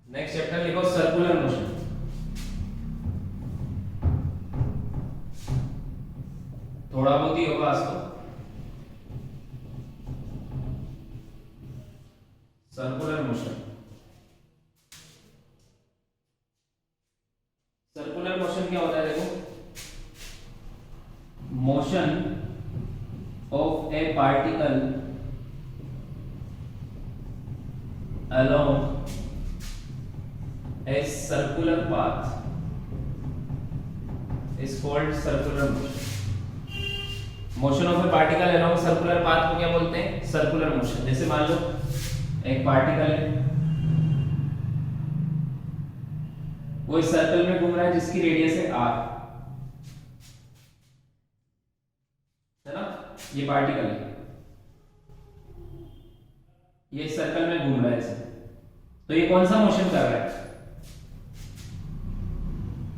Next chapter लिखो circular motion. थोड़ा बहुत ही होगा आज तो। सर्कुलर मोशन, सर्कुलर मोशन क्या होता है देखो, motion of a particle along a circular path is called circular motion। Motion of a particle along circular path को क्या बोलते हैं? Circular motion. जैसे मान लो एक पार्टिकल है, वो इस सर्कल में घूम रहा है जिसकी रेडियस है r, है ना? ये पार्टिकल है, ये इस सर्कल में घूम रहा है ऐसे, तो ये कौन सा मोशन कर रहा है?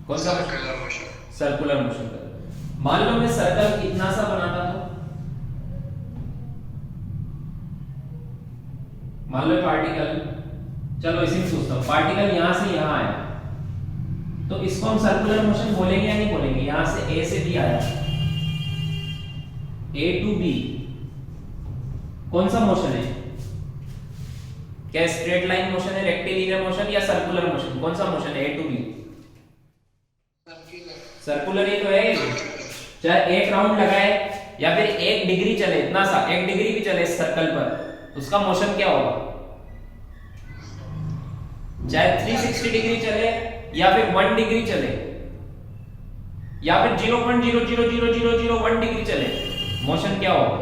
कौन सा? Circular motion. सर्कुलर मोशन कर रहा है। मान लो मैं सर्कल इतना सा बनाता तो, मान लो पार्टिकल, चलो इसी में सोचता हूं, पार्टिकल यहां से यहां आया, तो इसको हम सर्कुलर मोशन बोलेंगे या नहीं बोलेंगे? यहां से ए से बी आया, ए टू बी, कौन सा मोशन है? क्या स्ट्रेट लाइन मोशन है, रेक्टिलिनियर मोशन या सर्कुलर मोशन? कौन सा मोशन है? ए टू बी सर्कुलर ही तो है। चाहे एक राउंड लगाए या फिर 1 डिग्री चले, इतना सा 1 डिग्री भी चले इस सर्कल पर, उसका मोशन क्या होगा? चाहे 360 डिग्री चले या फिर 1 डिग्री चले या फिर 0.0000001 डिग्री चले, मोशन क्या होगा?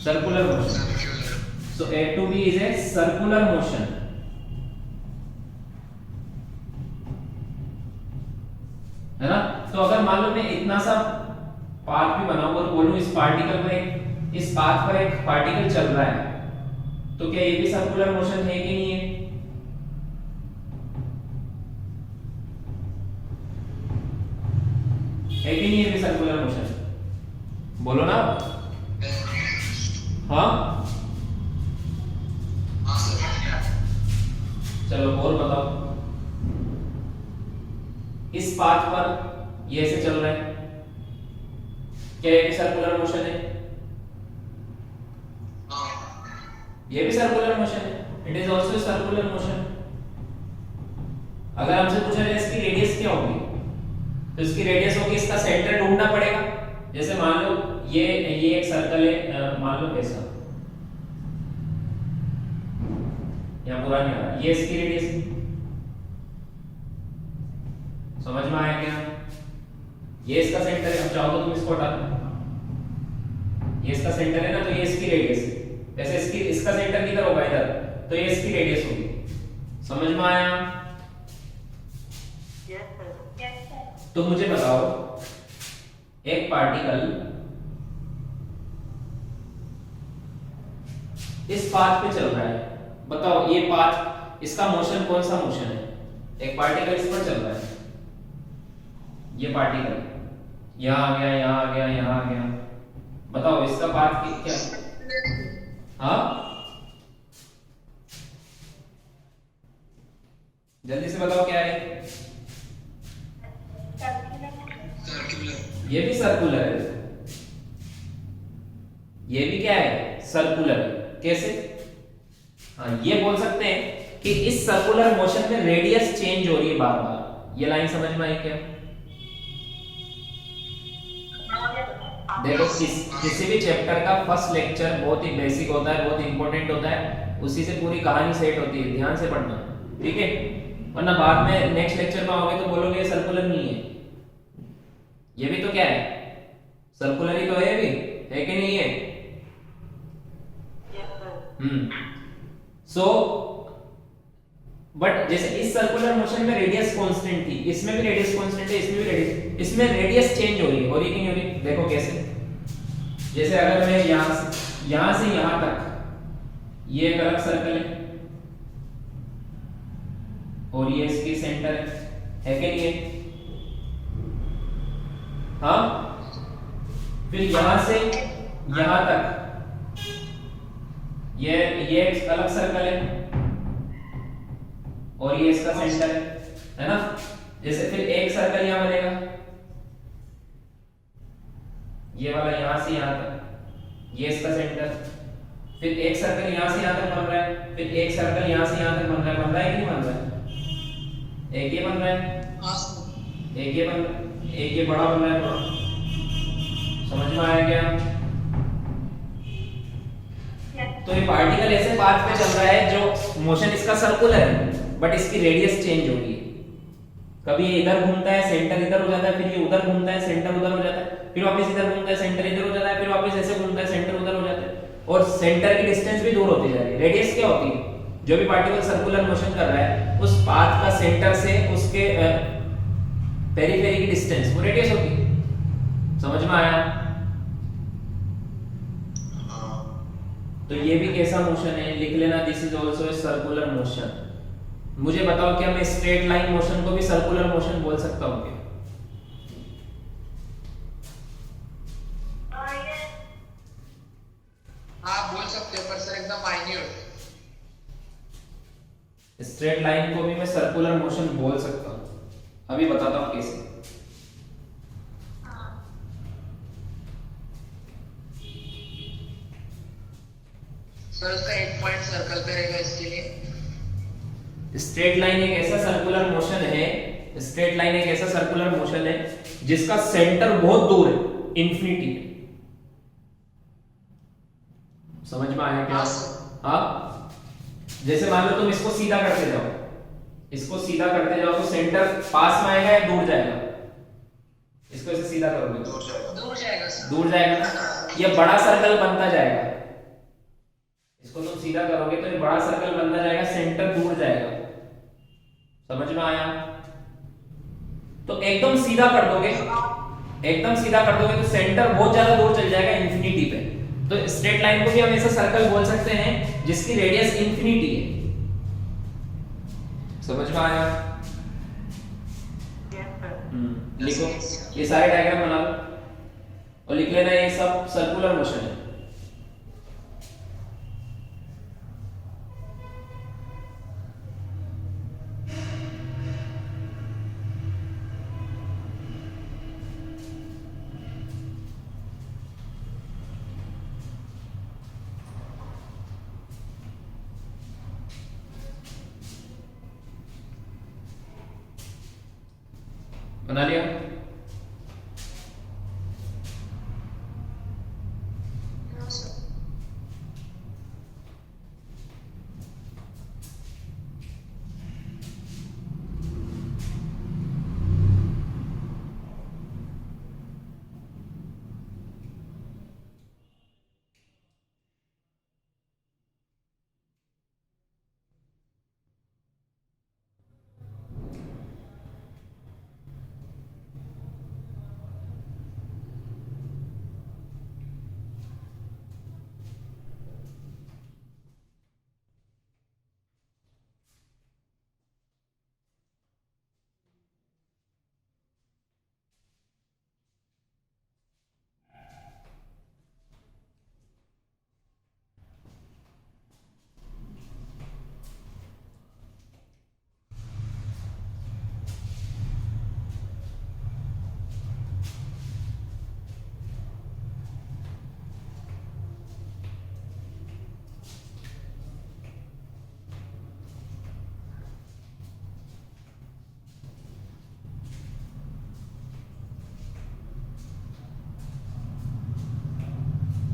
Circular motion. So A to B is a circular motion। है ना? तो अगर मान लो मैं इतना सा पाथ भी बनाऊं और बोलूं इस पार्टिकल पर, इस पाथ पर एक पार्टिकल चल रहा है, तो क्या ये भी सर्कुलर मोशन है कि नहीं है? है कि नहीं है भी सर्कुलर मोशन? बोलो ना। हाँ चलो और बताओ, इस पाथ पर ये ऐसे चल रहा है, क्या ये भी सर्कुलर मोशन है? ये भी सर्कुलर मोशन है, it is also circular motion. अगर हमसे पूछा जाए इसकी रेडियस क्या होगी, तो इसकी रेडियस होगी, इसका सेंटर ढूंढना पड़ेगा। जैसे मान लो ये एक सर्कल है, मान लो कैसा, यहाँ पूरा नहीं आ रहा, ये इसकी रेडियस है, समझ में आया क्या? ये इसका सेंटर है, अब चाहो तो तुम इसको हटा दो, ये इसका सेंटर है ना, तो ये इसकी रेडियस है। जैसे इसकी, इसका सेंटर किधर होगा? इधर, तो ये इसकी रेडियस होगी। समझ में आया? तो मुझे बताओ, एक पार्टिकल इस पाथ पे चल रहा है, बताओ ये पाथ, इसका मोशन कौन सा मोशन है? एक पार्टिकल इस पर चल रहा है, ये पार्टिकल यहाँ आ गया, यहाँ आ गया, यहाँ आ गया, बताओ इसका पाथ क्या? हाँ जल्दी से बताओ क्या है? सर्कुलर। ये भी सर्कुलर है, ये भी क्या है? सर्कुलर। कैसे? हाँ ये बोल सकते हैं कि इस सर्कुलर मोशन में रेडियस चेंज हो रही है बार बार। ये लाइन समझ में आई क्या? देखो किसी भी चैप्टर का फर्स्ट लेक्चर बहुत ही बेसिक होता है, बहुत इंपॉर्टेंट होता है, उसी से पूरी कहानी सेट होती है, ध्यान से पढ़ना, ठीक है? वरना बाद में नेक्स्ट लेक्चर में आओगे तो बोलोगे सर्कुलर नहीं है। ये भी तो क्या है? सर्कुलर ही तो है, भी है कि नहीं है? सो बट जैसे इस सर्कुलर मोशन में रेडियस कांस्टेंट थी, इसमें भी रेडियस कांस्टेंट है, इसमें भी रेडियस, इसमें रेडियस चेंज हो रही है, हो रही कि नहीं हो रही? देखो कैसे, जैसे अगर मैं यहां से यहां तक, ये एक अलग सर्कल है और ये इसकी सेंटर है कि नहीं है? हाँ, फिर यहां से यहां तक ये एक अलग सर्कल है और ये इसका सेंटर है ना। जैसे फिर एक सर्कल यहां बनेगा, ये वाला यहां से यहां तक, ये इसका सेंटर। फिर एक सर्कल यहां से यहां तक बन रहा है, फिर एक सर्कल यहां से यहां तक बन रहा है। बन रहा है कि नहीं बन रहा है? एक ये बन रहा है, एक ये बन, एक ये बड़ा बन रहा है थोड़ा। समझ में आया क्या? तो ये पार्टिकल ऐसे पाथ पे चल रहा है जो मोशन इसका सर्कुलर है, बट इसकी रेडियस चेंज होगी। कभी ये इधर घूमता है, सेंटर इधर हो जाता है, फिर ये उधर घूमता है, सेंटर उधर हो जाता है, फिर वापस इधर घूमता है, सेंटर इधर हो जाता है, फिर वापस ऐसे घूमता है, सेंटर उधर हो जाता है। और सेंटर की डिस्टेंस भी दूर होती जा रही है। रेडियस क्या होती है? जो भी पार्टिकल सर्कुलर मोशन कर रहा है, उस पाथ का सेंटर से उसके पेरिफेरी की डिस्टेंस, वो रेडियस होती है। समझ में आया? तो ये भी कैसा मोशन है? लिख लेना, this is also a circular motion. मुझे बताओ क्या मैं स्ट्रेट लाइन मोशन को भी सर्कुलर मोशन बोल सकता हूँ क्या? हाँ बोल सकते हो, पर सर एकदम माइन्यूट। स्ट्रेट लाइन को भी मैं सर्कुलर मोशन बोल सकता हूँ। अभी बताता हूँ कैसे। सर उसका एक पॉइंट सर्कल पे रहेगा, इसके लिए स्ट्रेट लाइन एक ऐसा सर्कुलर मोशन है, स्ट्रेट लाइन एक ऐसा सर्कुलर मोशन है जिसका सेंटर बहुत दूर है, इंफिनिटी पे। समझ में आया क्या? हाँ, जैसे मान लो तुम इसको सीधा करते जाओ, इसको सीधा करते जाओ तो सेंटर पास में आएगा या दूर जाएगा? इसको ऐसे सीधा करोगे दूर जाएगा, दूर जाएगा सर, दूर जाएगा ना। ये बड़ा सर्कल बनता जाएगा, इसको तुम सीधा करोगे तो ये बड़ा सर्कल बनता जाएगा, सेंटर दूर जाएगा। समझ में आया? तो एकदम सीधा कर दोगे, एकदम सीधा कर दोगे तो सेंटर बहुत ज्यादा दूर चल जाएगा, इंफिनिटी पे। तो स्ट्रेट लाइन को भी हम ऐसा सर्कल बोल सकते हैं जिसकी रेडियस इंफिनिटी है। समझ में आया? लिखो, ये सारे डायग्राम बना लो और लिख लेना ये सब सर्कुलर मोशन है। बना लिया?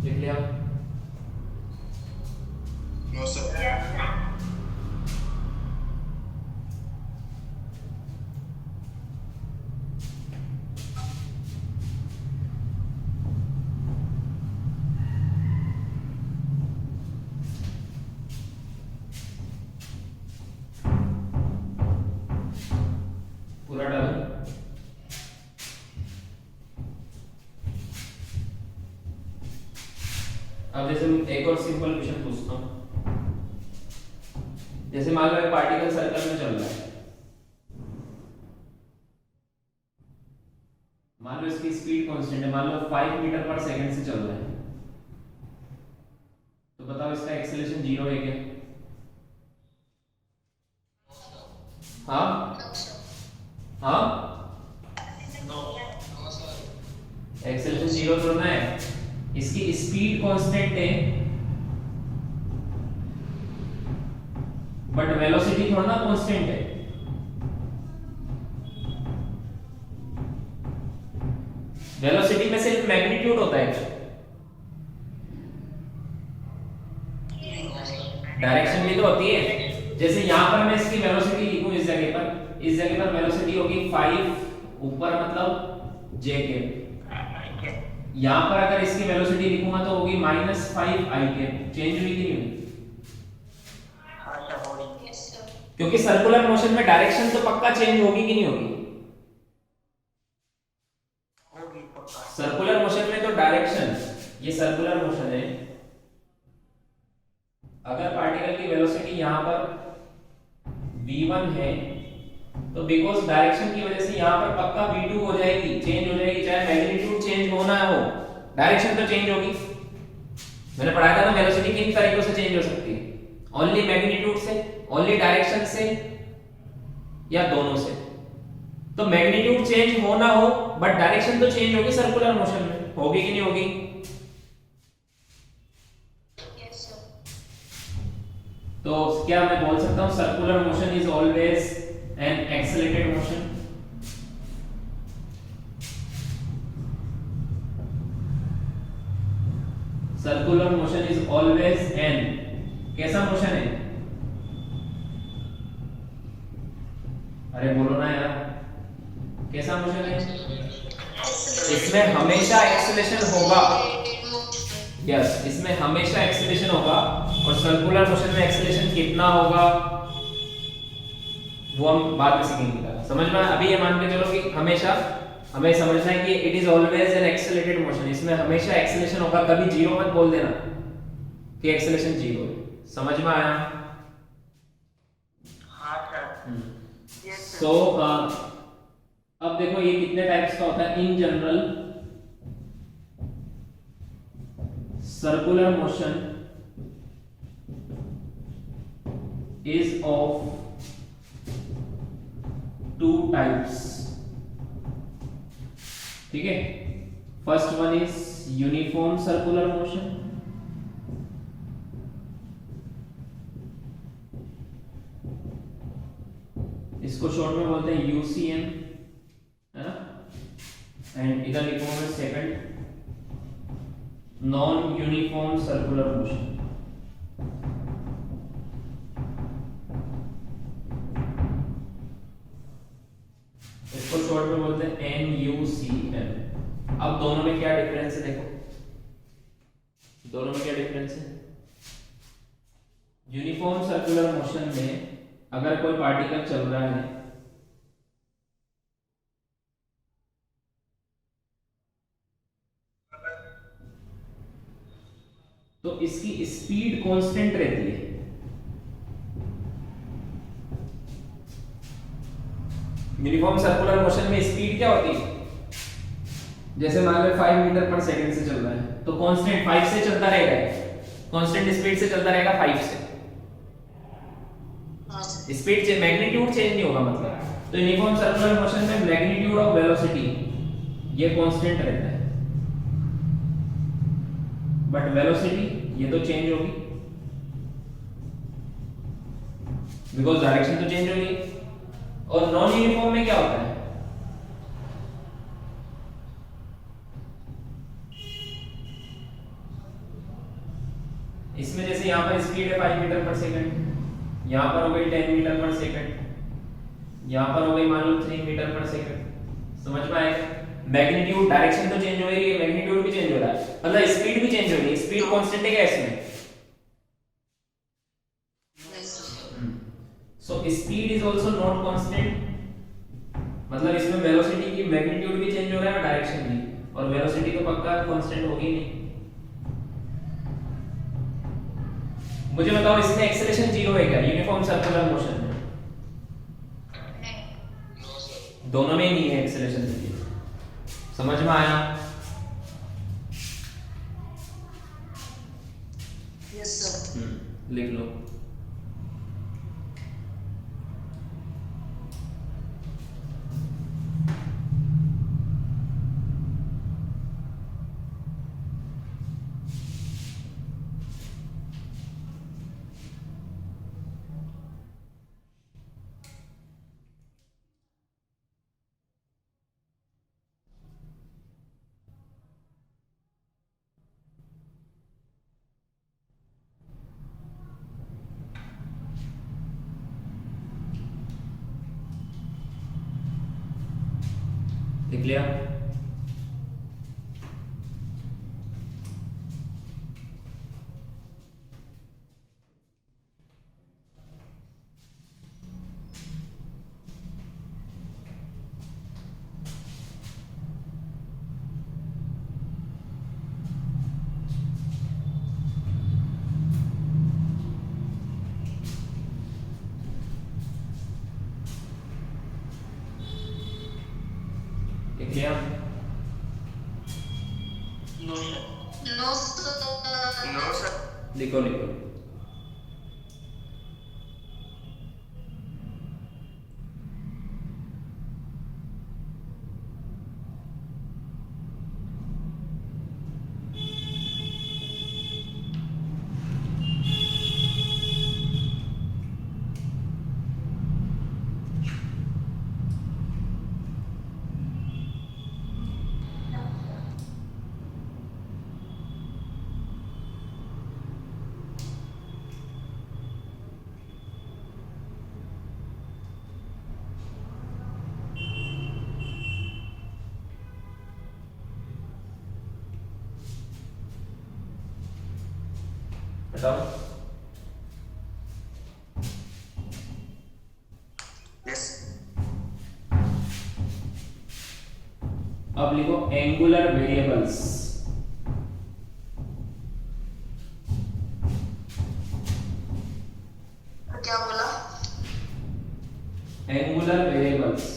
लिख लिया? No sir. पूरा डालो। अब जैसे एक और सिंपल क्वेश्चन पूछता हूँ। जैसे मान लो एक पार्टिकल सर्कल में चल रहा है, मान लो इसकी स्पीड कांस्टेंट है, मान लो 5 मीटर पर सेकंड से चल रहा है। तो तो बताओ इसका एक्सेलरेशन 0 है क्या? हाँ हाँ, एक्सेलरेशन 0 थोड़ा है, इसकी स्पीड कांस्टेंट है बट वेलोसिटी थोड़ा ना कांस्टेंट है। वेलोसिटी में सिर्फ मैग्नीट्यूड होता है, डायरेक्शन भी तो होती है। जैसे यहाँ पर मैं इसकी वेलोसिटी लिखूं, इस जगह पर वेलोसिटी होगी 5 ऊपर मतलब j के, यहाँ पर अगर इसकी वेलोसिटी लिखूंगा तो होगी -5 i के। चेंज हुई कि नहीं हुई? क्योंकि सर्कुलर मोशन में डायरेक्शन तो पक्का चेंज होगी कि नहीं होगी? सर्कुलर मोशन में तो डायरेक्शन, ये सर्कुलर मोशन है, अगर पार्टिकल की वेलोसिटी यहाँ पर v1 है तो बिकॉज डायरेक्शन की वजह से यहाँ पर पक्का v2 हो जाएगी, चेंज हो जाएगी, चाहे मैग्नीट्यूड चेंज होना हो, डायरेक्शन तो चेंज होगी। मैंने पढ़ाया था ना वेलोसिटी किन तरीकों से चेंज हो सकती है, ओनली मैग्नीट्यूड से, ओनली डायरेक्शन से, या दोनों से। तो मैग्नीट्यूड चेंज होना हो बट डायरेक्शन तो चेंज होगी सर्कुलर मोशन में, होगी कि नहीं होगी? तो क्या मैं बोल सकता हूं circular motion is always an accelerated motion? Circular motion is always an कैसा मोशन है? अरे बोलो ना यार, कैसा मोशन है? इसमें हमेशा एक्सेलरेशन होगा, यस इसमें हमेशा एक्सेलरेशन होगा। और सर्कुलर मोशन में एक्सेलरेशन कितना होगा वो हम बाद में सीखेंगे। समझ में? अभी ये मान के चलो कि हमेशा हमें समझना है कि it is always an accelerated motion, इसमें हमेशा एक्सेलरेशन होगा, कभी जीरो मत बोल देना कि एक्सेलरेशन जीरो है। समझ में आया? हाँ सर। सो अब देखो ये कितने टाइप्स का होता है in general. Circular motion is of two types, ठीक है। First one is uniform circular motion, इसको शॉर्ट में बोलते हैं यूसीएम, है ना। एंड इधर लिखूंगा मैं second non uniform circular motion. इसको शॉर्ट में बोलते हैं NUCM। अब दोनों में क्या डिफरेंस है देखो, दोनों में क्या डिफरेंस है। यूनिफॉर्म सर्कुलर मोशन में अगर कोई पार्टिकल चल रहा है तो इसकी स्पीड कांस्टेंट रहती है। यूनिफॉर्म सर्कुलर मोशन में स्पीड क्या होती है, जैसे मान लो 5 मीटर पर सेकंड से चल रहा है तो कांस्टेंट 5 से चलता रहेगा, कांस्टेंट स्पीड से चलता रहेगा 5 से। स्पीड से मैग्नीट्यूड चेंज नहीं होगा मतलब। तो यूनिफॉर्म सर्कुलर मोशन में मैग्नीट्यूड ऑफ वेलोसिटी ये कांस्टेंट रहता है, बट वेलोसिटी ये तो चेंज होगी बिकॉज डायरेक्शन तो चेंज होगी। और नॉन यूनिफॉर्म में क्या होता है, इसमें जैसे यहां पर स्पीड है 5 मीटर पर सेकंड, यहां पर हो गई 10 मीटर पर सेकंड, यहां पर हो गई मान लो 3 मीटर पर सेकंड। समझ में आएगा? मैग्नीट्यूड डायरेक्शन तो चेंज हो रही है, मैग्नीट्यूड भी चेंज हो रहा है, मतलब स्पीड भी चेंज हो रही है। स्पीड कांस्टेंट है क्या इसमें? So speed is also not constant, मतलब इसमें वेलोसिटी की मैग्नीट्यूड भी चेंज हो रहा है और डायरेक्शन भी, और वेलोसिटी तो पक्का कांस्टेंट होगी नहीं। मुझे बताओ इसमें एक्सेलरेशन 0 है क्या यूनिफॉर्म सर्कुलर मोशन में? दोनों में ही नहीं है एक्सेलरेशन 0। समझ में आया? यस लिख लो। लिख लिया? लिख लिया? No sir. No sir. No sir. लिखो लिखो। बताओ। यस। अब लिखो एंगुलर वेरिएबल्स। क्या बोला? Angular variables.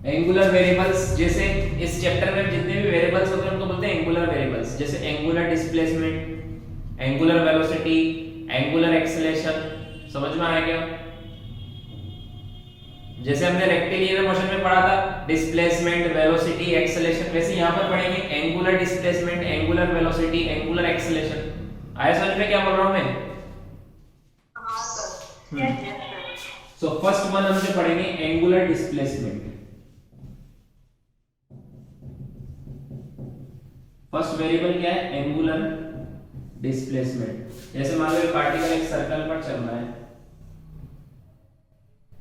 एंगुलर वेरिएबल्स जैसे इस चैप्टर में जितने भी वेरिएबल्स होते हैं उनको बोलते हैं एंगुलर वेरिएबल्स। जैसे angular displacement, angular velocity, angular acceleration. समझ में आया क्या? जैसे हमने रेक्टिलिनियर मोशन में पढ़ा था डिस्प्लेसमेंट, वेलोसिटी, एक्सेलरेशन, वैसे यहां पर पढ़ेंगे angular displacement, angular velocity, angular acceleration. आया समझ में क्या बोल रहा हूं मैं? हाँ सर। सो फर्स्ट वन हम जो पढ़ेंगे एंगुलर डिस्प्लेसमेंट। फर्स्ट वेरिएबल क्या है? Angular displacement. जैसे मान लो एक पार्टिकल एक सर्कल पर चल रहा है,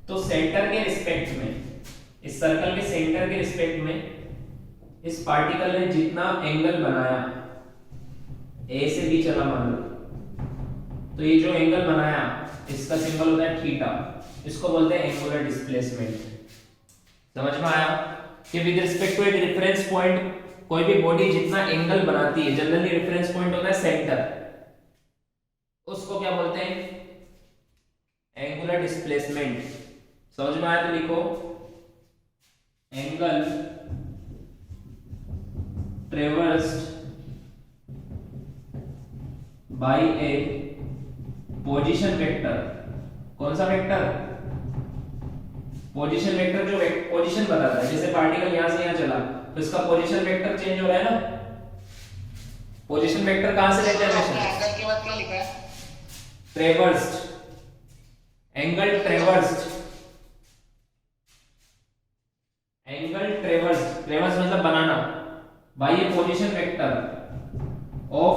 तो सेंटर के रिस्पेक्ट में, इस सर्कल के सेंटर के रिस्पेक्ट में इस पार्टिकल ने जितना एंगल बनाया, ए से बी चला मान लो, तो ये जो एंगल बनाया इसका सिंबल होता है थीटा। इसको बोलते हैं एंगुलर डिस्प्लेसमेंट। समझ में आया कि विद रिस्पेक्ट टू एक रेफरेंस पॉइंट कोई भी बॉडी जितना एंगल बनाती है, जनरली रेफरेंस पॉइंट होता है सेंटर, उसको क्या बोलते हैं? Angular displacement. समझ में आया तो लिखो angle traversed bye a position vector. कौन सा वेक्टर? पोजीशन वेक्टर, जो पोजीशन बताता है। जैसे पार्टिकल यहां से यहां चला तो इसका पोजीशन वेक्टर चेंज हो रहा है ना। पोजीशन वेक्टर कहां से लेते हैं? एंगल के बाद क्या लिखा है? Traversed, angle traversed, angle traversed, traverse मतलब बनाना, by a position vector of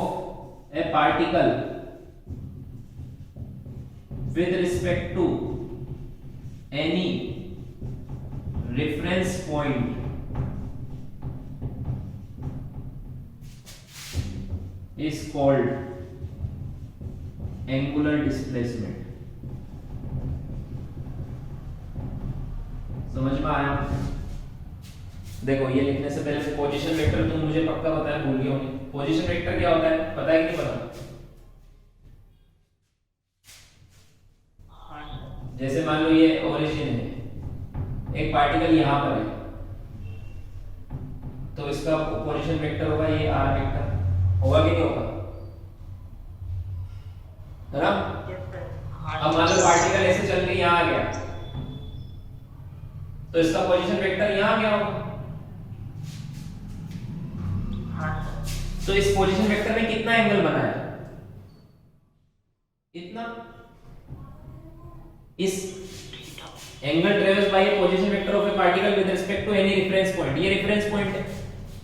a particle with respect to any reference point is called angular displacement। समझ में आया? देखो ये लिखने से पहले पोजीशन वेक्टर तो मुझे पक्का पता है, भूल गया हूं। पोजीशन वेक्टर क्या होता है पता है कि नहीं पता? जैसे मान लो ये ओरिजिन है, एक पार्टिकल यहाँ पर है, तो इसका पोजीशन वेक्टर होगा ये r वेक्टर, होगा कि नहीं होगा, है ना? अब मान लो पार्टिकल ऐसे चल के यहाँ आ गया, तो इसका पोजीशन वेक्टर यहाँ आ गया होगा। तो इस पोजीशन वेक्टर में कितना एंगल बना है? इतना। इस angle traverse by a position vector of a particle with respect to any reference point, ये रेफरेंस पॉइंट है,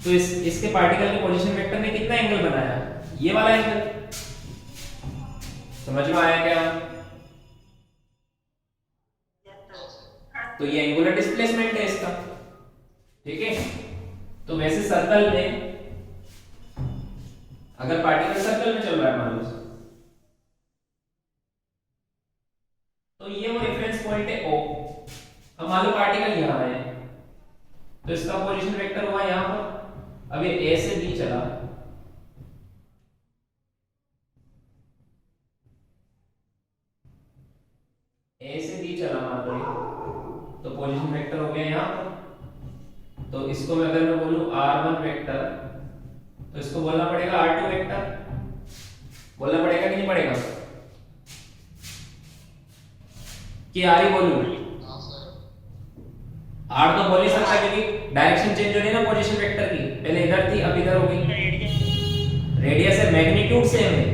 तो इसके पार्टिकल के पोजीशन वेक्टर ने कितना एंगल बनाया? ये वाला एंगल। समझ में आया क्या? तो ये एंगुलर डिस्प्लेसमेंट है इसका, ठीक है। तो वैसे सर्कल में अगर पार्टिकल सर्कल में चल रहा है मान लो, तो ये वो रेफरेंस पॉइंट है O। अब मान लो पार्टिकल यहां है, तो इसका पोजीशन वेक्टर हुआ यहां पर। अब ये A से B चला, A से B चला मान लो, तो पोजीशन वेक्टर हो गया यहां पर। तो इसको मैं अगर मैं बोलूं R1 वेक्टर, तो इसको बोलना पड़ेगा R2 वेक्टर, बोलना पड़ेगा कि नहीं पड़ेगा? कि आर ही बोलूं? आर तो बोल ही सकता क्योंकि डायरेक्शन चेंज हो रही है ना पोजीशन वेक्टर की, पहले इधर थी अब इधर हो गई। रेडियस है, मैग्नीट्यूड सेम है,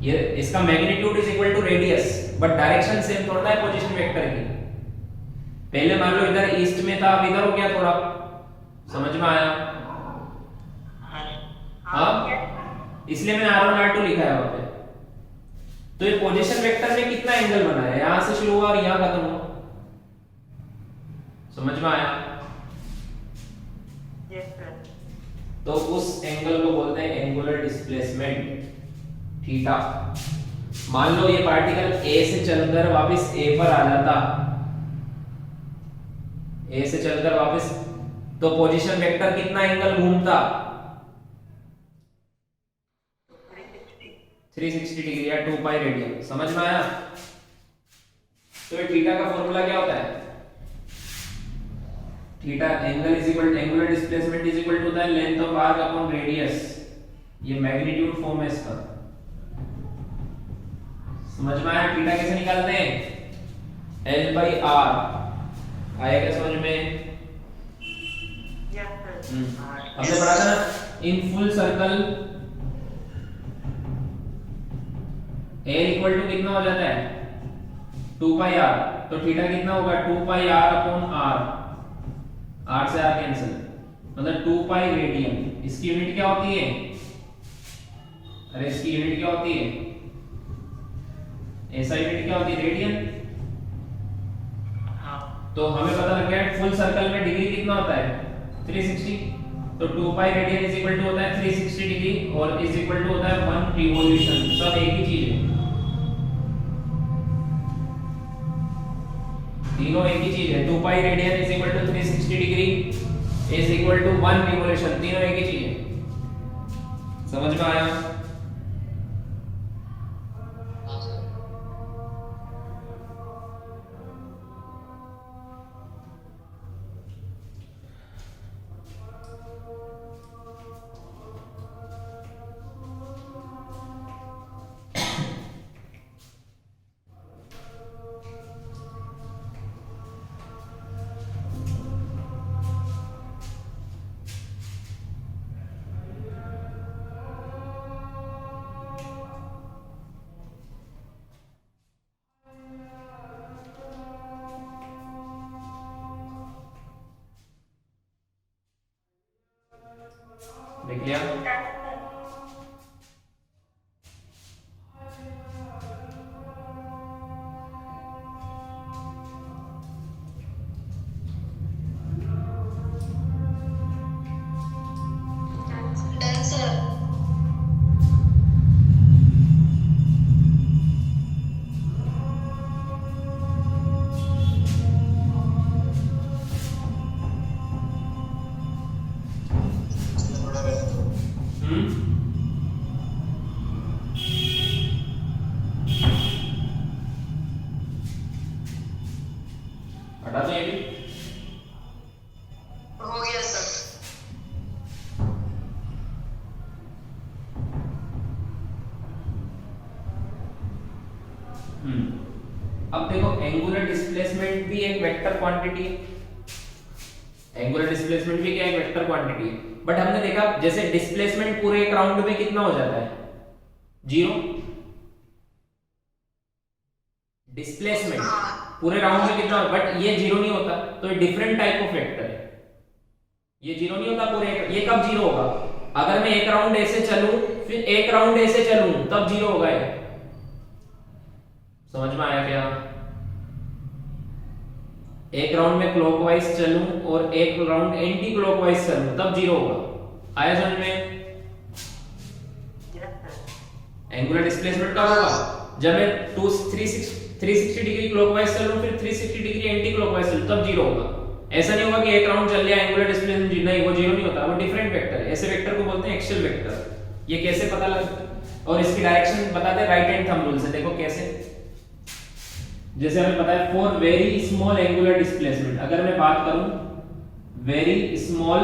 ये इसका magnitude is equal to radius, but direction same थोड़ा है पोजीशन वेक्टर की। पहले मान लो इधर ईस्ट में था, अब इधर हो गया थोड़ा, समझ में आया? हाँ, इसलिए मैंने R1 R2 लिखा है वहां पे। तो ये पोजीशन वेक्टर में कितना एंगल बना है? यहां से शुरू हुआ और यहां खत्म हुआ, समझ में आया? Yes sir. तो उस एंगल को बोलते हैं एंगुलर डिस्प्लेसमेंट, थीटा। मान लो ये पार्टिकल A से चलकर वापस A पर आ जाता, A से चलकर वापस, तो पोजीशन वेक्टर कितना एंगल घूमता? 360 डिग्री या 2 पाई रेडियन, समझ में आया? तो ये थीटा का फॉर्मूला क्या होता है? Theta angle is equal angular displacement is equal to the length of arc upon radius, ये मैग्नीट्यूड फॉर्म है इसका, समझ में आया? थीटा कैसे निकालते हैं? L by R, आया क्या समझ में? Yes sir. हमने पढ़ा था ना in full circle A equal to कितना हो जाता है? 2 पाई R, तो थीटा कितना होगा? 2 पाई R अपॉन R, R से R कैंसिल, मतलब 2 पाई रेडियन। इसकी यूनिट क्या होती है? अरे इसकी यूनिट क्या होती है? ऐसा यूनिट क्या होती है? रेडियन। तो हमें पता लग गया फुल सर्कल में डिग्री कितना होता है? 360, तो 2 pi radian is equal to होता है 360 डिग्री और इज इक्वल टू होता है 1 रिवॉल्यूशन, सब एक ही चीज है, तीनों एक ही चीज है। 2 pi radian is equal to 360 degree is equal to 1 revolution, तीनों एक ही चीज है, समझ में आया? देख लिया? Done sir. देखो एंगुलर डिस्प्लेसमेंट भी एक वेक्टर क्वांटिटी है। एंगुलर डिस्प्लेसमेंट भी क्या है, वेक्टर क्वांटिटी है। बट हमने देखा जैसे डिस्प्लेसमेंट पूरे एक राउंड में कितना हो जाता है, 0। डिस्प्लेसमेंट पूरे राउंड में कितना, बट ये 0 नहीं होता, तो ये डिफरेंट टाइप ऑफ वेक्टर है। ये 0 नहीं होता पूरे, ये कब 0 होगा, अगर मैं एक राउंड ऐसे चलूं फिर एक राउंड ऐसे चलूं तब 0 होगा ये। समझ में आया क्या? एक राउंड में क्लॉकवाइज चलूं और एक राउंड एंटी क्लॉकवाइज चलूं तब 0 होगा। आया समझ में? Yes, sir. एंगुलर डिस्प्लेसमेंट कब होगा, जब मैं 360 डिग्री क्लॉकवाइज चलूं फिर 360 डिग्री एंटी क्लॉकवाइज चलूं तब 0 होगा। ऐसा नहीं होगा कि एक राउंड चल लिया एंगुलर डिस्प्लेसमेंट नहीं, वो 0 नहीं होता, वो डिफरेंट वेक्टर है। ऐसे वेक्टर को बोलते हैं एक्सियल वेक्टर। ये कैसे पता लगता है, और इसकी डायरेक्शन बताते हैं राइट हैंड थंब रूल से। देखो कैसे, जैसे हमें पता है for very small angular displacement, अगर मैं बात करूं वेरी स्मॉल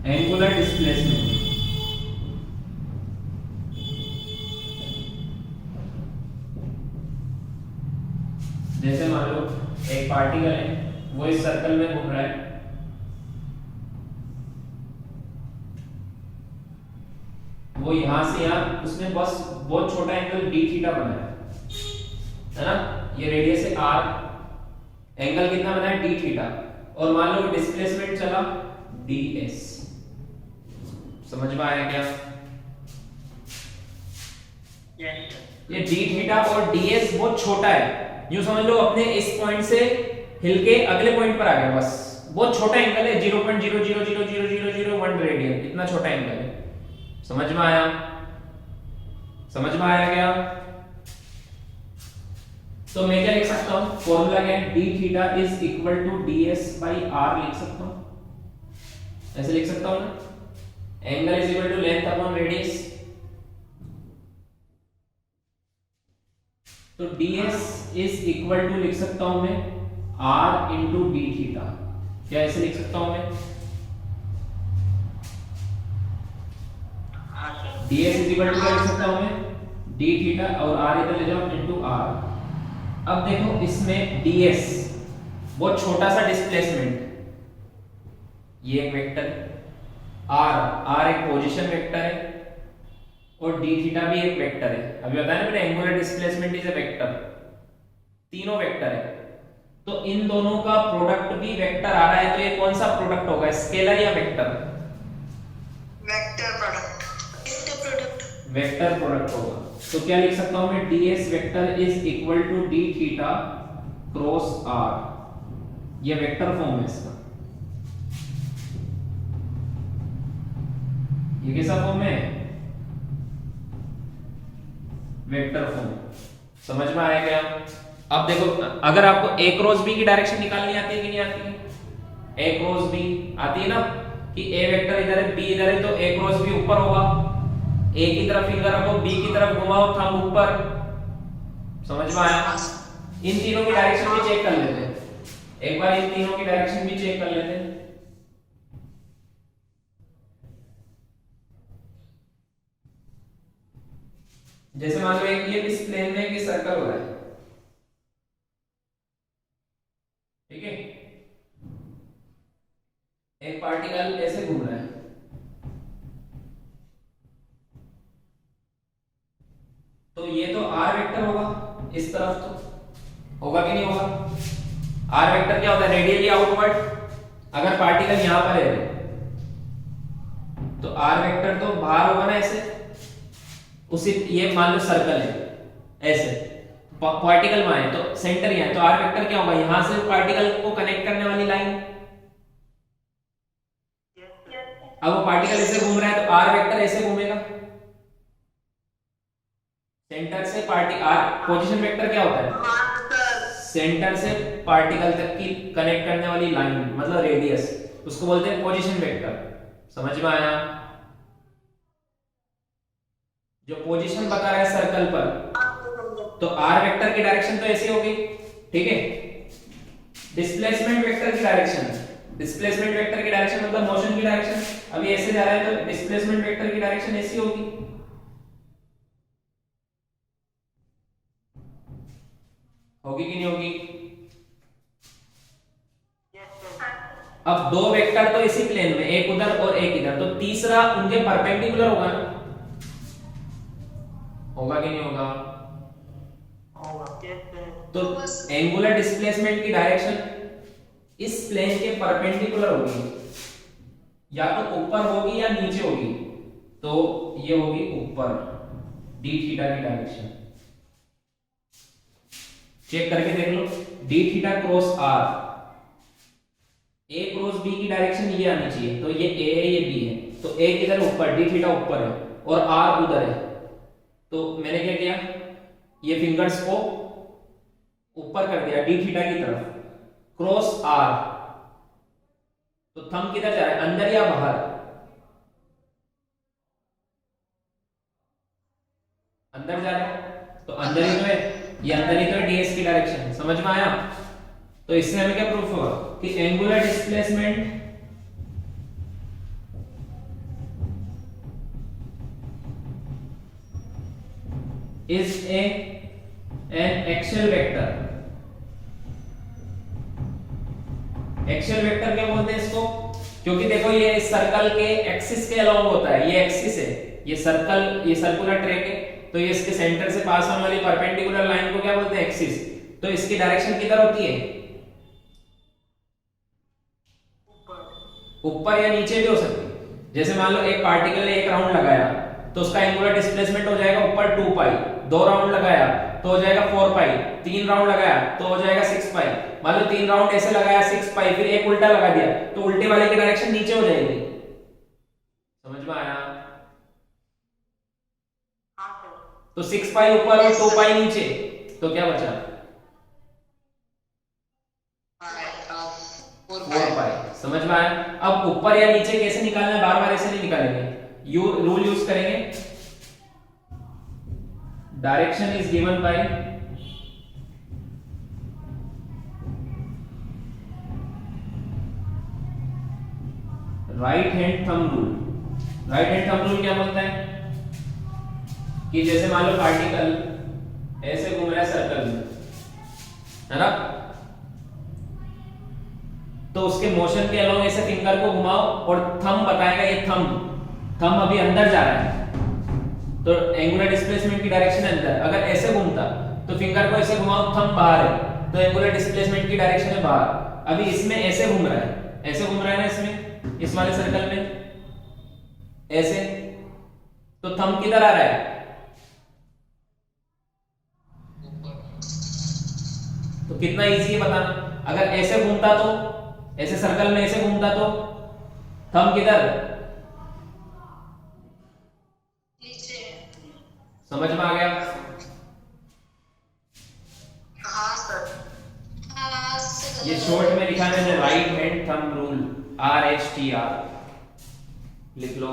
एंगुलर डिस्प्लेसमेंट, जैसे मान लो एक पार्टिकल है वो इस सर्कल में घूम रहा है, वो यहां से यहां, उसने बस बहुत छोटा एंगल डी थीटा बनाया है ना, ये रेडियस है r, एंगल कितना बना है डी थीटा, और मान लो डिस्प्लेसमेंट चला ds। समझ में आया क्या? Yes, sir. ये डी थीटा और ds बहुत छोटा है, यूं समझ लो अपने इस पॉइंट से हिल के अगले पॉइंट पर आ गया, बस बहुत छोटा एंगल है, 0.0000001 रेडियन, इतना छोटा एंगल है। समझ में आया? समझ में आया क्या? तो मैं क्या लिख सकता हूं, फॉर्मूला क्या है, D theta is equal to ds by r लिख सकता हूं, ऐसे लिख सकता हूं ना, angle is equal to length upon radius, तो ds इज इक्वल टू लिख सकता हूं मैं r इंटू डी थीटा, क्या ऐसे लिख सकता हूं मैं, हाँ, sir. ds is equal to क्या लिख सकता हूं मैं, डी थीटा और r इधर ले जाओ इंटू r। अब देखो इसमें ds बहुत छोटा सा डिस्प्लेसमेंट, ये एक वेक्टर है, r एक पोजीशन वेक्टर है, और डी थीटा भी एक वेक्टर है। अभी बताया ना मैंने angular displacement is a vector, तीनों वेक्टर है, तो इन दोनों का प्रोडक्ट भी वेक्टर आ रहा है, तो ये कौन सा प्रोडक्ट होगा, स्केलर या vector? Vector product, vector product होगा। तो क्या लिख सकता हूं मैं, ds vector is equal to D theta cross r, ये वेक्टर फॉर्म है इसका। ये कैसा फॉर्म है, वेक्टर फॉर्म। समझ में आया क्या? अब देखो अगर आपको a क्रॉस b की डायरेक्शन निकालनी आती है कि नहीं आती है, a क्रॉस b आती है ना, कि a वेक्टर इधर है b इधर है, तो a क्रॉस b ऊपर होगा, a की तरफ फिंगर रखो b की तरफ घुमाओ थंब ऊपर। समझ में आया? इन तीनों की डायरेक्शन भी चेक कर लेते हैं, एक बार इन तीनों की डायरेक्शन भी चेक कर लेते हैं। जैसे मान लो एक ये इस प्लेन में एक सर्कल हो रहा है, ठीक है, एक पार्टिकल ऐसे घूम रहा है, तो ये तो r वेक्टर होगा, इस तरफ तो होगा कि नहीं होगा? r वेक्टर क्या होता है, रेडियली आउटवर्ड। अगर पार्टिकल यहां पर है तो r वेक्टर तो बाहर होगा ना, ऐसे उसी, ये मान लो सर्कल है ऐसे, पार्टिकल वहां है तो सेंटर यहाँ है, तो r वेक्टर क्या होगा, यहां से पार्टिकल को कनेक्ट करने वाली लाइन। अब वो पार्टिकल ऐसे घूम रहा है तो r वेक्टर ऐसे घूमेगा, सेंटर से पोजीशन वेक्टर क्या होता है, सेंटर से पार्टिकल तक की कनेक्ट करने वाली लाइन, मतलब रेडियस, उसको बोलते हैं पोजीशन वेक्टर। समझ में आया? जो पोजीशन बता रहा है सर्कल पर, तो r वेक्टर की डायरेक्शन तो ऐसी होगी, ठीक है। डिस्प्लेसमेंट वेक्टर की डायरेक्शन, डिस्प्लेसमेंट वेक्टर की डायरेक्शन मतलब मोशन की डायरेक्शन, अभी ऐसे जा रहा है तो डिस्प्लेसमेंट वेक्टर की डायरेक्शन ऐसी होगी। होगी कि नहीं होगी? Yes, sir. अब दो वेक्टर तो इसी प्लेन में, एक उधर और एक इधर, तो तीसरा उनके परपेंडिकुलर होगा ना? होगा कि नहीं होगा? Yes, sir. तो एंगुलर डिस्प्लेसमेंट की डायरेक्शन इस प्लेन के परपेंडिकुलर होगी, या तो ऊपर होगी या नीचे होगी। तो ये होगी ऊपर, डी थीटा की डायरेक्शन। चेक करके देख लो, d theta cross r, a cross b की डायरेक्शन ये आनी चाहिए। तो ये ए है, ये बी है, तो ए किधर ऊपर, डी थीटा ऊपर है और आर उधर है। तो मैंने क्या किया, ये फिंगर्स को ऊपर कर दिया डी थीटा की तरफ, क्रॉस आर। तो थंब किधर जा रहा है, अंदर या बाहर? अंदर जा रहा है, तो अंदर ही तो है, ये अंदर ही तो है, डीएस की डायरेक्शन। समझ में आया? तो इससे हमें क्या प्रूफ हुआ कि angular displacement is an axial vector। Axial vector क्या बोलते हैं इसको? क्योंकि देखो ये इस सर्कल के एक्सिस के अलोंग होता है, ये एक्सिस है, ये सर्कल, ये सर्कुलर ट्रैक है, तो ये इसके सेंटर से पास होने वाली परपेंडिकुलर लाइन को क्या बोलते हैं, एक्सिस। तो इसकी डायरेक्शन किधर होती है, ऊपर या नीचे भी हो सकती है। जैसे मान लो एक पार्टिकल ने एक राउंड लगाया तो उसका एंगुलर डिस्प्लेसमेंट हो जाएगा ऊपर 2 पाई, दो राउंड लगाया तो हो जाएगा 4 पाई, तीन राउंड लगाया तो हो जाएगा 6 पाई। मान लो 3 राउंड ऐसे लगाया 6 पाई, फिर एक उल्टा लगा दिया तो उल्टे वाले की डायरेक्शन नीचे हो जाएगी। समझ में आया? हाँ सर। तो 6 पाई ऊपर और 2 पाई नीचे, तो क्या बचा, 4 पाई। समझ में आया? अब ऊपर या नीचे कैसे निकालना है, बार बार ऐसे नहीं निकालेंगे, रूल यूज करेंगे। Direction is given by right hand thumb rule. Right hand thumb rule क्या बोलता है कि जैसे मान लो पार्टिकल ऐसे घूम रहा है सर्कल में, है ना, तो उसके मोशन के अलोंग ऐसे फिंगर को घुमाओ और थंब बताएगा, ये थंब अभी अंदर जा रहा है, तो एंगुलर डिस्प्लेसमेंट की डायरेक्शन है अंदर। अगर ऐसे घूमता तो फिंगर को ऐसे घुमाओ, थंब बाहर है, तो एंगुलर डिस्प्लेसमेंट की डायरेक्शन है बाहर। अभी इसमें ऐसे घूम रहा है, ऐसे घूम रहा है ना, इसमें इस वाले सर्कल में ऐसे, तो थंब किधर आ रहा है, तो कितना इजी है बताना। अगर ऐसे घूमता तो, ऐसे सर्कल में ऐसे घूमता तो थंब किधर, नीचे। समझ में आ गया? हाँ सर। हाँ सर। ये शॉर्ट में लिखा है मैंने, right hand thumb rule, RHTR लिख लो।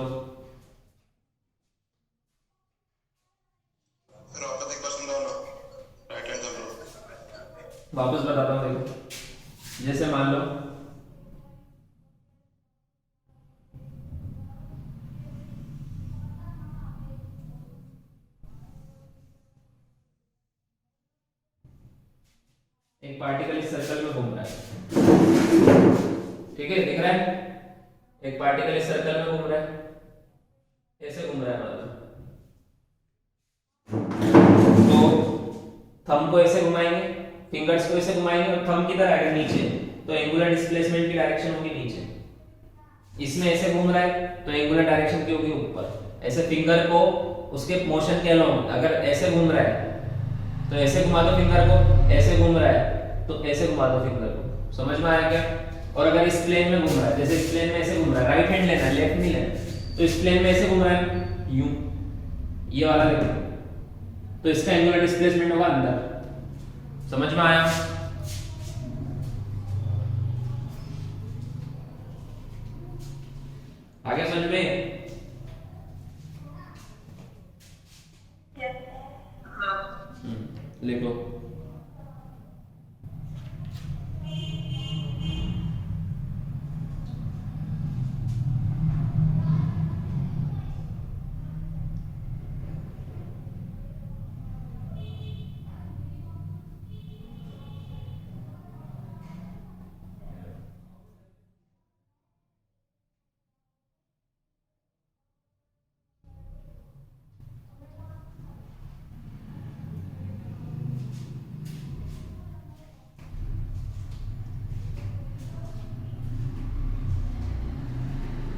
फिर वापस एक बार समझाओ ना, राइट हैंड थंब रूल। वापस बताता हूँ, देखो। जैसे मान लो एक पार्टिकल इस सर्कल में घूम रहा है, ठीक है, दिख रहा है, एक पार्टिकल इस सर्कल में घूम रहा है, ऐसे घूम रहा है मतलब, तो थंब को ऐसे घुमाएंगे, फिंगर्स को ऐसे घुमाएंगे और थंब किधर आएगा, नीचे, तो एंगुलर डिस्प्लेसमेंट की डायरेक्शन होगी नीचे। इसमें ऐसे घूम रहा है तो एंगुलर डायरेक्शन की होगी ऊपर। ऐसे फिंगर को उसके मोशन के अलोंग, अगर ऐसे घूम रहा है तो ऐसे घुमा दो फिंगर को, ऐसे घूम रहा है तो ऐसे घुमा दो फिंगर को। समझ में आया क्या? और अगर इस प्लेन में घूम रहा है, जैसे इस प्लेन में ऐसे घूम रहा है, राइट हैंड लेना है, लेफ्ट नहीं लेना, तो इस प्लेन में ऐसे घूम रहा है यूं, ये वाला देखो, तो इसका एंगुलर डिस्प्लेसमेंट होगा अंदर। समझ में आया? आगे समझ में? लिखो।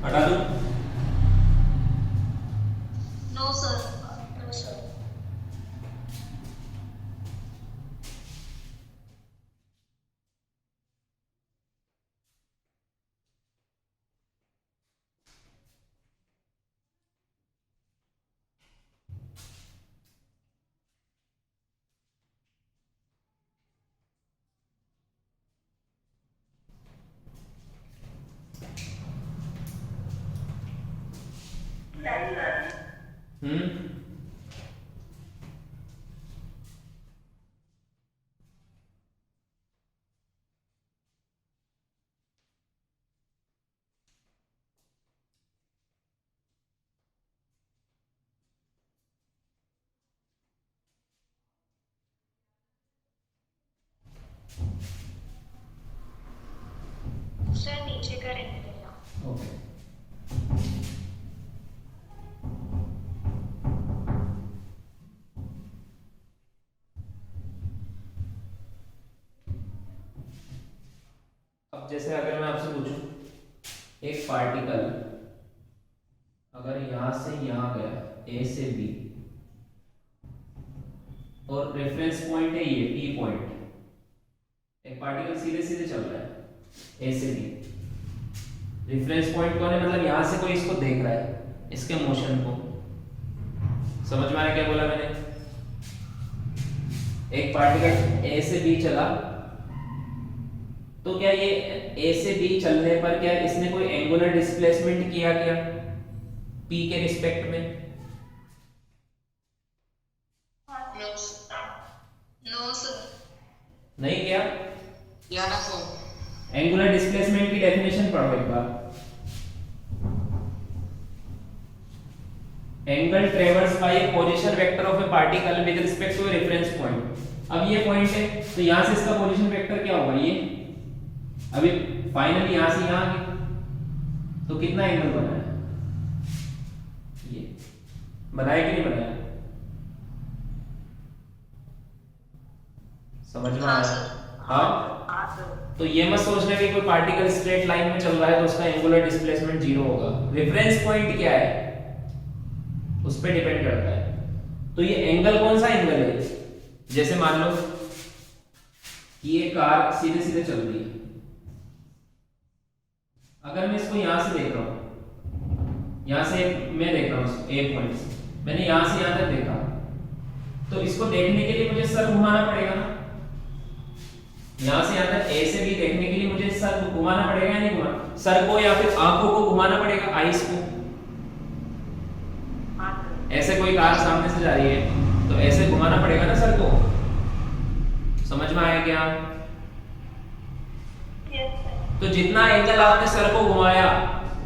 हटा दूं? No sir, no sir. Hmm, sir नीचे का रहने देना। ओके। अब जैसे अगर मैं आपसे पूछूं एक पार्टिकल अगर यहां से यहां गया ए से बी और रेफरेंस पॉइंट है ये पी पॉइंट, एक पार्टिकल सीधे सीधे चल रहा है ए से बी, रेफरेंस पॉइंट कौन है? मतलब यहां से कोई इसको देख रहा है, इसके मोशन को। समझ में आया क्या बोला मैंने? एक पार्टिकल ए से बी चला तो क्या ये ए से बी चलने पर क्या इसने कोई एंगुलर डिस्प्लेसमेंट किया क्या पी के रिस्पेक्ट में? No no sir. नहीं किया। या ना सर। एंगुलर डिस्प्लेसमेंट की डेफिनेशन पढ़ो एक बार। Angle traverse by a position vector of a particle with respect to a reference point. अब ये पॉइंट है तो यहां से इसका पोजीशन वेक्टर क्या होगा? ये अभी फाइनली यहां से यहां गए तो कितना एंगल बना है? ये बनाया कि नहीं बनाया? समझ में आया? हाँ। तो ये मत सोचना कि कोई पार्टिकल स्ट्रेट लाइन में चल रहा है तो उसका एंगुलर डिस्प्लेसमेंट जीरो होगा। रेफरेंस पॉइंट क्या है उस पर डिपेंड करता है। तो ये एंगल कौन सा एंगल है? जैसे मान लो कि ये कार सीधे सीधे चल रही है, अगर मैं इसको यहां से देख रहा हूं, यहां से मैं देख रहा हूं ए पॉइंट से, मैंने यहां से यहां तक देखा, तो इसको देखने के लिए मुझे सर घुमाना पड़ेगा ना। यहां से यहां तक ए से बी देखने के लिए मुझे सर घुमाना पड़ेगा या नहीं घुमाना? सर को या फिर आंखों को घुमाना पड़ेगा, आईज को। ऐसे कोई कार सामने से जा रही है तो ऐसे घुमाना पड़ेगा ना सर को। समझ में आया क्या? तो जितना एंगल आपने सर को घुमाया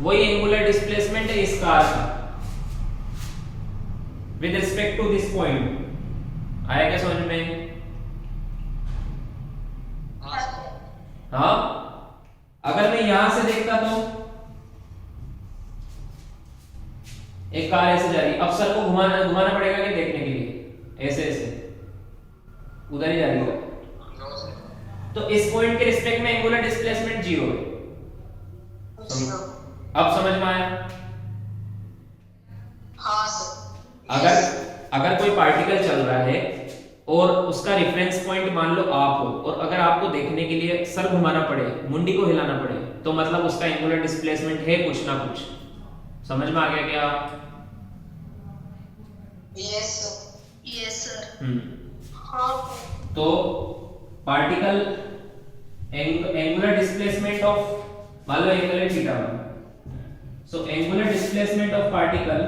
वही एंगुलर डिस्प्लेसमेंट है इस कार का with respect to this point. आया क्या समझ में? हाँ। अगर मैं यहां से देखता तो एक कार ऐसे जा रही है, अब सर को घुमाना पड़ेगा क्या देखने के लिए? ऐसे ऐसे उधर ही जा रही है तो इस पॉइंट के रिस्पेक्ट में एंगुलर डिस्प्लेसमेंट जीरो है। अब समझ में आया? हाँ सर। अगर कोई पार्टिकल चल रहा है और उसका रेफरेंस पॉइंट मान लो आप हो, और अगर आपको देखने के लिए सर घुमाना पड़े, मुंडी को हिलाना पड़े, तो मतलब उसका एंगुलर डिस्प्लेसमेंट है कुछ ना कुछ। समझ में आ गया क्या? Yes sir. Yes sir. हाँ। तो पार्टिकल एंगुलर डिस्प्लेसमेंट ऑफ मान लो एंगल है थीटा, so angular displacement of particle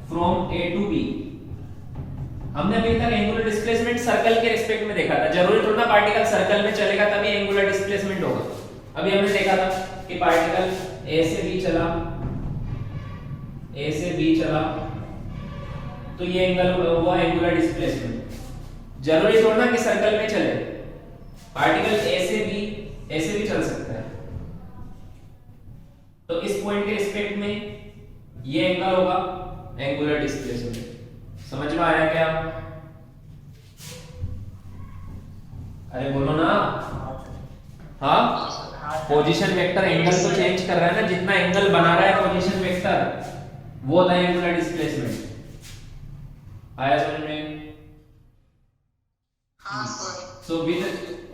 from A to B. हमने अभी तक एंगुलर डिस्प्लेसमेंट सर्कल के रिस्पेक्ट में देखा था। जरूरी थोड़ा पार्टिकल सर्कल में चलेगा तभी एंगुलर डिस्प्लेसमेंट होगा। अभी हमने देखा था कि पार्टिकल ए से बी चला, ए से बी चला तो ये एंगल हुआ एंगुलर डिस्प्लेसमेंट। जरूरी थोड़ा कि सर्कल में चले, पार्टिकल ए से भी चल सकता है। तो इस पॉइंट के रिस्पेक्ट में ये एंगल होगा एंगुलर डिस्प्लेसमेंट। समझ में आया क्या? अरे बोलो ना। हाँ, पोजीशन वेक्टर एंगल को चेंज कर रहा है ना, जितना एंगल बना रहा है पोजीशन वेक्टर वो होता है एंगुलर डिस्प्लेसमेंट। आया समझ में? हाँ sir. So with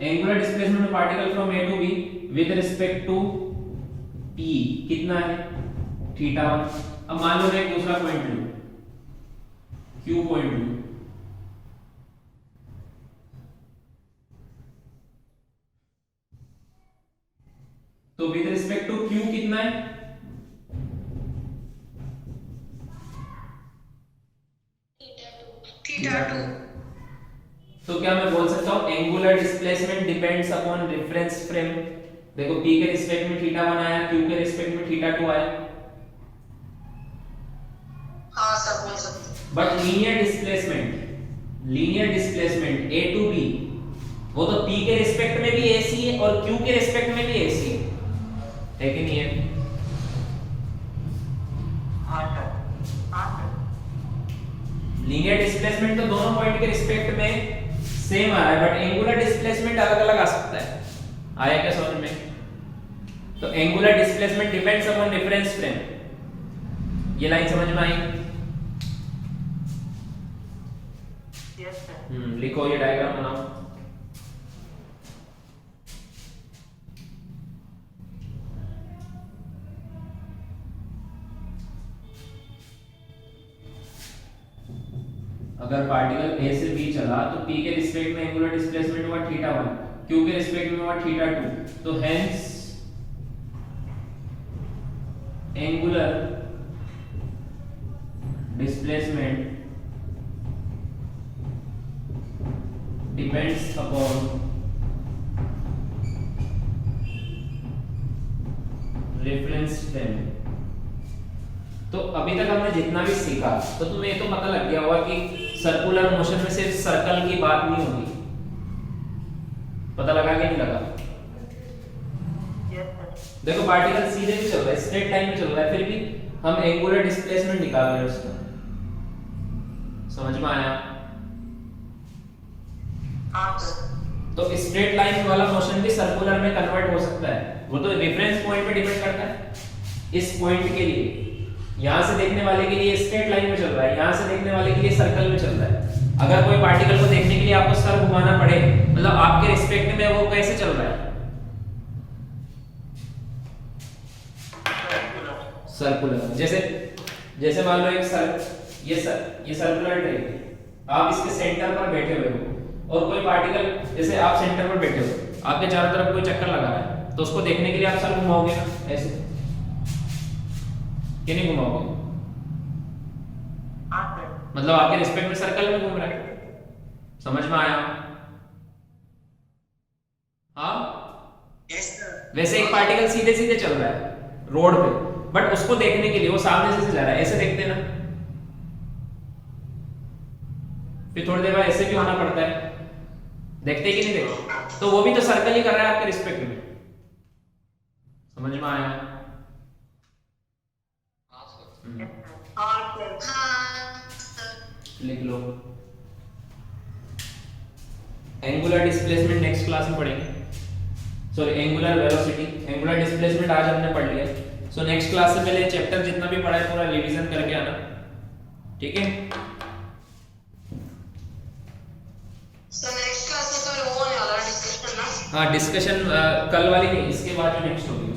angular displacement of particle from A to B with respect to P कितना है? थीटा 1। अब मान लो मैं एक दूसरा पॉइंट लूं, Q पॉइंट लूं, तो विद रिस्पेक्ट टू Q कितना है? थीटा 2। तो क्या मैं बोल सकता हूं angular displacement depends upon reference frame. देखो P के रिस्पेक्ट में थीटा 1 आया, Q के रिस्पेक्ट में थीटा 2 आया। हाँ सर बोल सकते। But linear displacement A to B वो तो P के रिस्पेक्ट में भी AC है और Q के रिस्पेक्ट में भी AC है कि नहीं है? हाँ सर। हाँ सर। लीनियर डिस्प्लेसमेंट तो दोनों पॉइंट के रिस्पेक्ट में सेम आ रहा है, बट एंगुलर डिस्प्लेसमेंट अलग अलग आ सकता है। आया क्या समझ में? तो angular displacement depends upon reference frame. ये लाइन समझ में आई? Yes sir. लिखो, ये डायग्राम बनाओ। अगर पार्टिकल A से B चला तो P के रिस्पेक्ट में एंगुलर डिस्प्लेसमेंट हुआ थीटा 1, Q के रिस्पेक्ट में हुआ थीटा 2, तो hence angular displacement depends upon reference frame. तो अभी तक हमने जितना भी सीखा तो तुम्हें ये तो पता लग गया होगा कि सर्कुलर मोशन में सिर्फ सर्कल की बात नहीं होगी। पता लगा कि नहीं लगा? Yes sir. देखो पार्टिकल सीधे भी चल रहा है, स्ट्रेट लाइन में चल रहा है, फिर भी हम एंगुलर डिस्प्लेसमेंट निकाल रहे हैं उसका। समझ में आया? हाँ सर। तो स्ट्रेट लाइन वाला मोशन भी सर्कुलर में कन्वर्ट हो सकता है, वो तो रेफरेंस पॉइंट पे डिपेंड करता है। इस पॉइंट के लिए यहां से देखने वाले के लिए स्ट्रेट लाइन में चल रहा है, यहां से देखने वाले के लिए सर्कल में चल रहा है। अगर कोई पार्टिकल को देखने के लिए आपको सर घुमाना पड़े, मतलब आपके रिस्पेक्ट में वो कैसे चल रहा है? सर्कुलर। जैसे मान लो एक ये सर्कुलर ट्रे, आप इसके सेंटर पर बैठे हुए हो और कोई पार्टिकल, जैसे आप सेंटर पर बैठे हो, आपके चारों तरफ कोई चक्कर लगा रहा है, तो उसको देखने के लिए आप सर घुमाओगे ना, ऐसे कि नहीं घुमाओगे? हाँ सर। मतलब आपके रिस्पेक्ट में सर्कल में घूम रहा है। समझ में आया? हाँ, यस सर। वैसे एक पार्टिकल सीधे सीधे चल रहा है रोड पे, बट उसको देखने के लिए वो सामने से जा रहा है, ऐसे देखते ना, फिर थोड़ी देर बाद ऐसे भी होना पड़ता है, देखते कि नहीं देखते? तो वो भी तो सर्कल ही कर रहा है आपके रिस्पेक्ट में। समझ में आया? हाँ सर। हाँ सर। लिख लो। एंगुलर डिस्प्लेसमेंट नेक्स्ट क्लास में पढ़ेंगे, sorry angular velocity. Angular displacement आज हमने पढ़ लिया, सो नेक्स्ट क्लास से पहले चैप्टर जितना भी पढ़ा है पूरा रिवीजन करके आना, ठीक है? सर नेक्स्ट क्लास में तो वो होने वाला डिस्कशन ना। हाँ, डिस्कशन कल वाली नहीं, इसके बाद जो नेक्स्ट होगी